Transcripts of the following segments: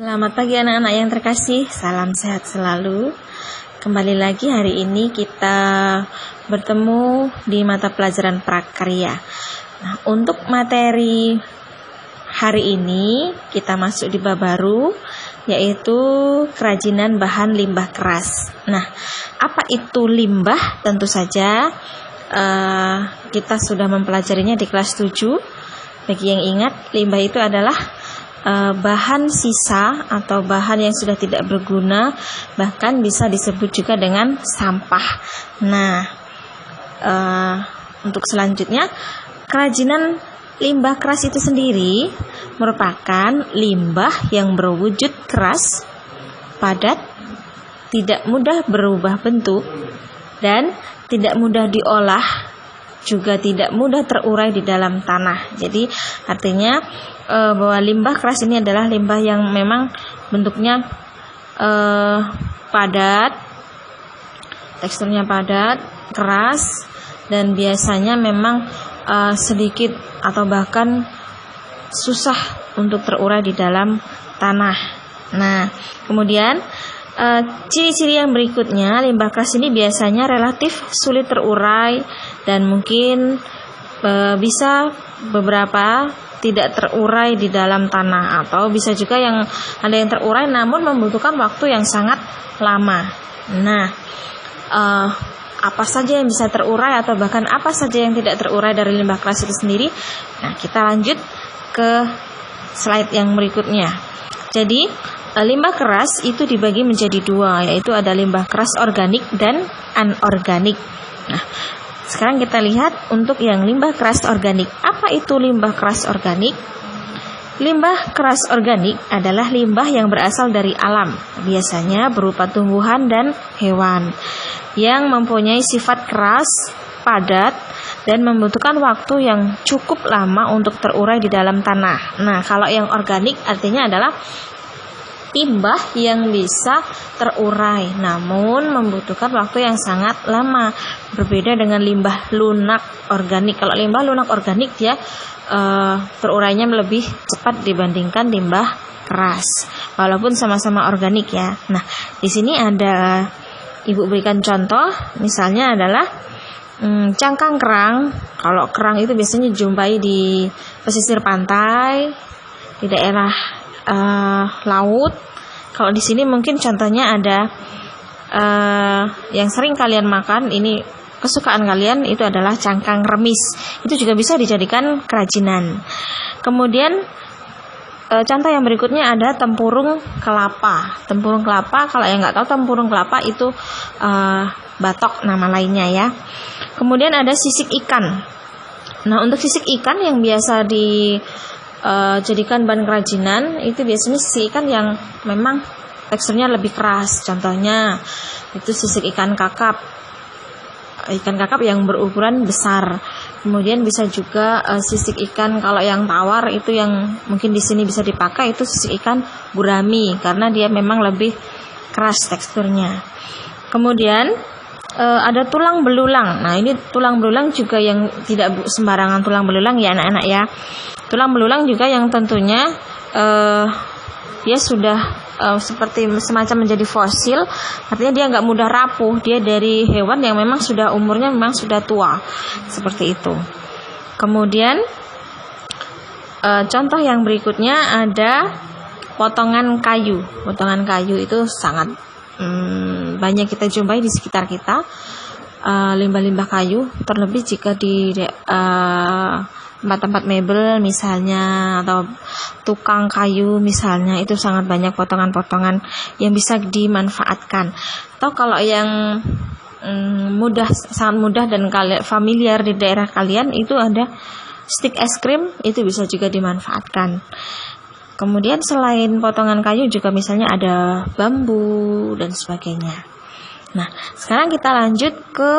Selamat pagi anak-anak yang terkasih, salam sehat selalu. Kembali lagi hari ini kita bertemu di mata pelajaran prakarya. Nah, untuk materi hari ini kita masuk di bab baru, yaitu kerajinan bahan limbah keras. Nah, apa itu limbah? Tentu saja kita sudah mempelajarinya di kelas 7. Bagi yang ingat, limbah itu adalah bahan sisa atau bahan yang sudah tidak berguna, bahkan bisa disebut juga dengan sampah. Nah, untuk selanjutnya, kerajinan limbah keras itu sendiri merupakan limbah yang berwujud keras, padat, tidak mudah berubah bentuk, dan tidak mudah diolah, juga tidak mudah terurai di dalam tanah. Jadi artinya bahwa limbah keras ini adalah limbah yang memang bentuknya padat, teksturnya padat, keras, dan biasanya memang sedikit atau bahkan susah untuk terurai di dalam tanah. Nah, kemudian ciri-ciri yang berikutnya, limbah keras ini biasanya relatif sulit terurai dan mungkin bisa beberapa tidak terurai di dalam tanah, atau bisa juga yang ada yang terurai namun membutuhkan waktu yang sangat lama. Nah, apa saja yang bisa terurai atau bahkan apa saja yang tidak terurai dari limbah keras itu sendiri? Nah, kita lanjut ke slide yang berikutnya. Jadi limbah keras itu dibagi menjadi dua, yaitu ada limbah keras organik dan anorganik. Nah, sekarang kita lihat untuk yang limbah keras organik. Apa itu limbah keras organik? Limbah keras organik adalah limbah yang berasal dari alam, biasanya berupa tumbuhan dan hewan, yang mempunyai sifat keras, padat, dan membutuhkan waktu yang cukup lama untuk terurai di dalam tanah. Nah, kalau yang organik artinya adalah limbah yang bisa terurai namun membutuhkan waktu yang sangat lama, berbeda dengan limbah lunak organik. Kalau limbah lunak organik dia terurainya lebih cepat dibandingkan limbah keras, walaupun sama-sama organik ya. Nah, di sini ada Ibu berikan contoh, misalnya adalah cangkang kerang. Kalau kerang itu biasanya dijumpai di pesisir pantai, di daerah laut. Kalau di sini mungkin contohnya ada yang sering kalian makan, ini kesukaan kalian, itu adalah cangkang remis. Itu juga bisa dijadikan kerajinan. Kemudian contoh yang berikutnya ada tempurung kelapa. Tempurung kelapa, kalau yang nggak tahu, tempurung kelapa itu batok nama lainnya ya. Kemudian ada sisik ikan. Nah, untuk sisik ikan yang biasa jadikan bahan kerajinan itu biasanya sisik ikan yang memang teksturnya lebih keras. Contohnya itu sisik ikan kakap yang berukuran besar. Kemudian bisa juga sisik ikan, kalau yang tawar itu yang mungkin di sini bisa dipakai, itu sisik ikan gurami karena dia memang lebih keras teksturnya. Kemudian ada tulang belulang. Nah, ini tulang belulang juga yang tidak sembarangan tulang belulang ya anak-anak ya. Tulang belulang juga yang tentunya dia sudah seperti semacam menjadi fosil, artinya dia nggak mudah rapuh. Dia dari hewan yang memang sudah umurnya memang sudah tua, seperti itu. Kemudian contoh yang berikutnya ada potongan kayu. Potongan kayu itu sangat banyak kita jumpai di sekitar kita, limbah-limbah kayu, terlebih jika di tempat-tempat mebel misalnya, atau tukang kayu misalnya, itu sangat banyak potongan-potongan yang bisa dimanfaatkan. Atau kalau yang sangat mudah dan kalian familiar di daerah kalian, itu ada stik es krim, itu bisa juga dimanfaatkan. Kemudian selain potongan kayu juga misalnya ada bambu dan sebagainya. Nah, sekarang kita lanjut ke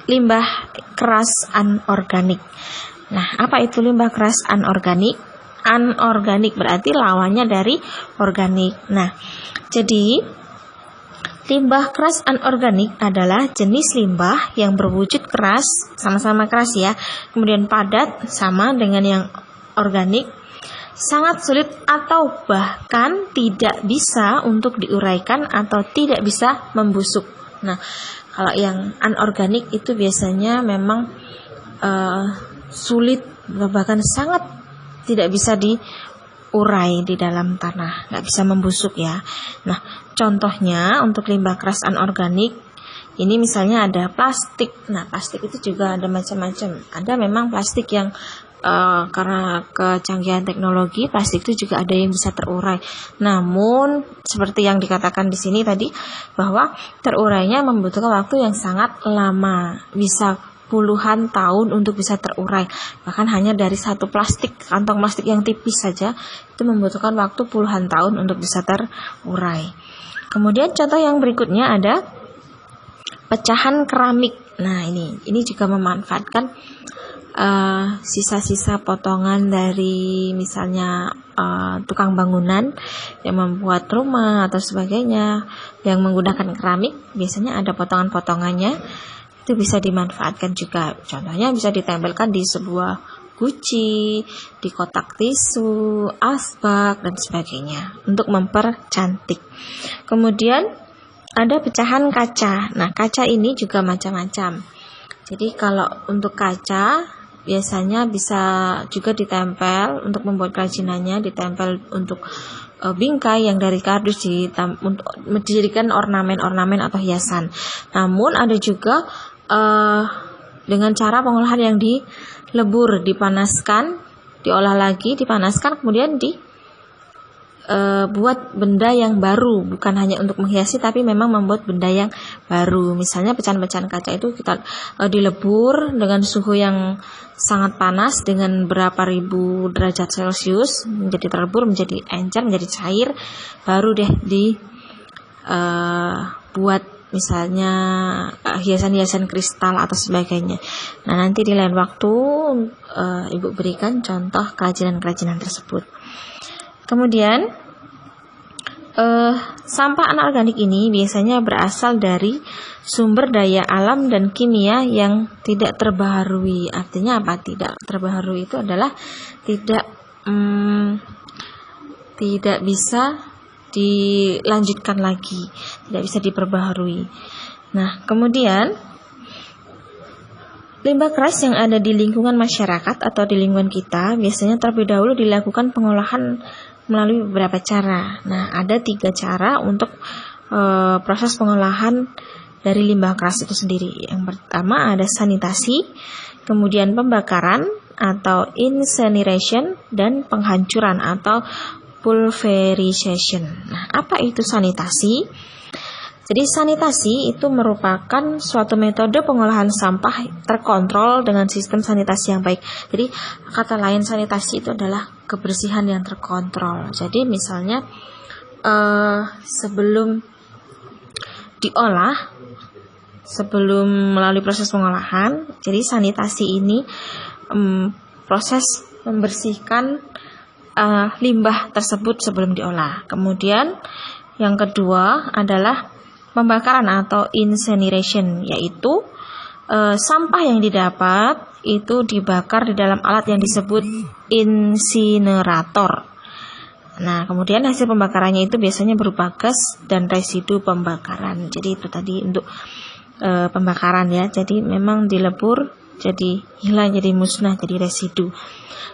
limbah keras anorganik. Nah, apa itu limbah keras anorganik? Anorganik berarti lawannya dari organik. Nah, jadi limbah keras anorganik adalah jenis limbah yang berwujud keras, sama-sama keras ya, kemudian padat sama dengan yang organik, sangat sulit atau bahkan tidak bisa untuk diuraikan atau tidak bisa membusuk. Nah, kalau yang anorganik itu biasanya memang sulit, bahkan sangat tidak bisa diurai di dalam tanah, nggak bisa membusuk ya. Nah, contohnya untuk limbah keras anorganik ini misalnya ada plastik. Nah, plastik itu juga ada macam-macam. Ada memang plastik yang karena kecanggihan teknologi, plastik itu juga ada yang bisa terurai. Namun seperti yang dikatakan di sini tadi, bahwa terurainya membutuhkan waktu yang sangat lama, bisa puluhan tahun untuk bisa terurai. Bahkan hanya dari satu plastik, kantong plastik yang tipis saja itu membutuhkan waktu puluhan tahun untuk bisa terurai. Kemudian contoh yang berikutnya ada pecahan keramik. Nah, ini juga memanfaatkan sisa-sisa potongan dari misalnya tukang bangunan yang membuat rumah atau sebagainya yang menggunakan keramik, biasanya ada potongan-potongannya, itu bisa dimanfaatkan juga. Contohnya bisa ditempelkan di sebuah guci, di kotak tisu, asbak dan sebagainya untuk mempercantik. Kemudian ada pecahan kaca. Nah, kaca ini juga macam-macam. Jadi kalau untuk kaca biasanya bisa juga ditempel untuk membuat kerajinannya, ditempel untuk bingkai yang dari kardus untuk dijadikan ornamen-ornamen atau hiasan. Namun ada juga dengan cara pengolahan yang dilebur, dipanaskan, diolah lagi, dipanaskan, kemudian buat benda yang baru, bukan hanya untuk menghiasi tapi memang membuat benda yang baru. Misalnya pecahan-pecahan kaca itu kita dilebur dengan suhu yang sangat panas dengan berapa ribu derajat Celcius, menjadi terlebur, menjadi encer, menjadi cair, baru deh buat misalnya hiasan-hiasan kristal atau sebagainya. Nah, nanti di lain waktu Ibu berikan contoh kerajinan-kerajinan tersebut. Kemudian sampah anorganik ini biasanya berasal dari sumber daya alam dan kimia yang tidak terbaharui. Artinya apa? Tidak terbaharui itu adalah tidak bisa dilanjutkan lagi, tidak bisa diperbaharui. Nah, kemudian limbah keras yang ada di lingkungan masyarakat atau di lingkungan kita biasanya terlebih dahulu dilakukan pengolahan melalui beberapa cara. Nah, ada 3 cara untuk proses pengolahan dari limbah keras itu sendiri. Yang pertama ada sanitasi, kemudian pembakaran atau incineration, dan penghancuran atau pulverization. Nah, apa itu sanitasi? Jadi sanitasi itu merupakan suatu metode pengolahan sampah terkontrol dengan sistem sanitasi yang baik. Jadi kata lain sanitasi itu adalah kebersihan yang terkontrol. Jadi misalnya sebelum diolah, sebelum melalui proses pengolahan, jadi sanitasi ini proses membersihkan limbah tersebut sebelum diolah. Kemudian yang kedua adalah pembakaran atau incineration, yaitu sampah yang didapat itu dibakar di dalam alat yang disebut insinerator. Nah, kemudian hasil pembakarannya itu biasanya berupa gas dan residu pembakaran. Jadi itu tadi untuk pembakaran ya. Jadi memang dilebur, jadi hilang, jadi musnah, jadi residu.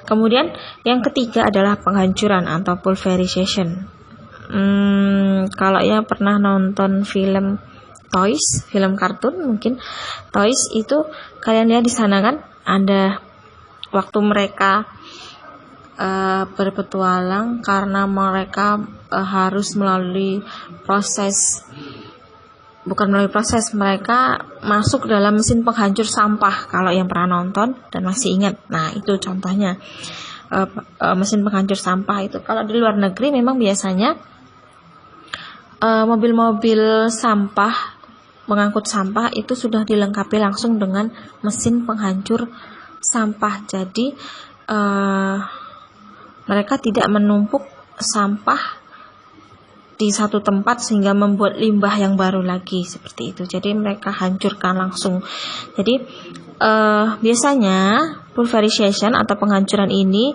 Kemudian yang ketiga adalah penghancuran atau pulverization. Kalau ya pernah nonton film Toys, film kartun mungkin Toys itu kalian lihat di sana kan ada waktu mereka berpetualang karena mereka harus melalui proses, bukan melalui proses, mereka masuk dalam mesin penghancur sampah. Kalau yang pernah nonton dan masih ingat, nah itu contohnya mesin penghancur sampah itu. Kalau di luar negeri memang biasanya mobil-mobil sampah, mengangkut sampah itu sudah dilengkapi langsung dengan mesin penghancur sampah. Jadi mereka tidak menumpuk sampah di satu tempat sehingga membuat limbah yang baru lagi seperti itu. Jadi mereka hancurkan langsung. Jadi biasanya pulverization atau penghancuran ini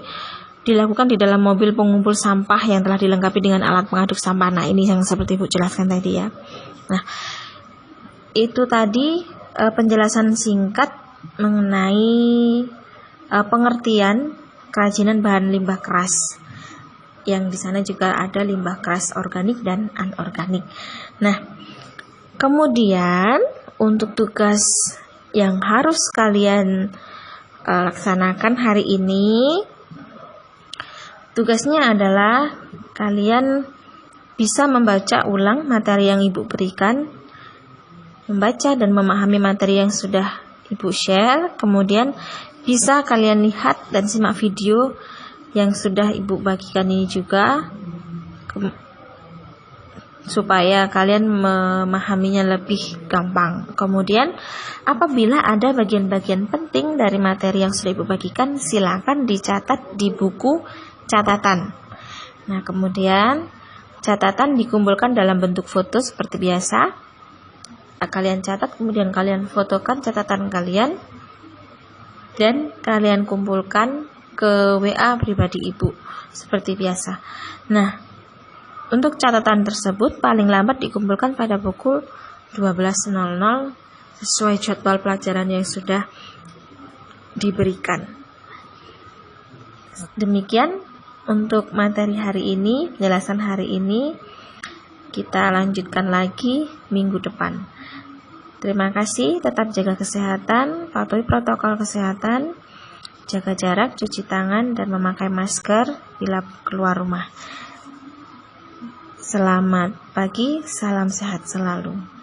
dilakukan di dalam mobil pengumpul sampah yang telah dilengkapi dengan alat pengaduk sampah. Nah, ini yang seperti Ibu jelaskan tadi ya. Nah, itu tadi penjelasan singkat mengenai pengertian kerajinan bahan limbah keras. Yang di sana juga ada limbah keras organik dan anorganik. Nah, kemudian untuk tugas yang harus kalian laksanakan hari ini, tugasnya adalah kalian bisa membaca ulang materi yang Ibu berikan, membaca dan memahami materi yang sudah Ibu share, kemudian bisa kalian lihat dan simak video yang sudah Ibu bagikan ini juga, supaya kalian memahaminya lebih gampang. Kemudian apabila ada bagian-bagian penting dari materi yang sudah Ibu bagikan, silakan dicatat di buku catatan. Nah, kemudian catatan dikumpulkan dalam bentuk foto seperti biasa. Kalian catat, kemudian kalian fotokan catatan kalian dan kalian kumpulkan ke WA pribadi Ibu seperti biasa. Nah, untuk catatan tersebut paling lambat dikumpulkan pada pukul 12.00 sesuai jadwal pelajaran yang sudah diberikan. Demikian untuk materi hari ini, penjelasan hari ini. Kita lanjutkan lagi minggu depan. Terima kasih, tetap jaga kesehatan, patuhi protokol kesehatan, jaga jarak, cuci tangan, dan memakai masker bila keluar rumah. Selamat pagi, salam sehat selalu.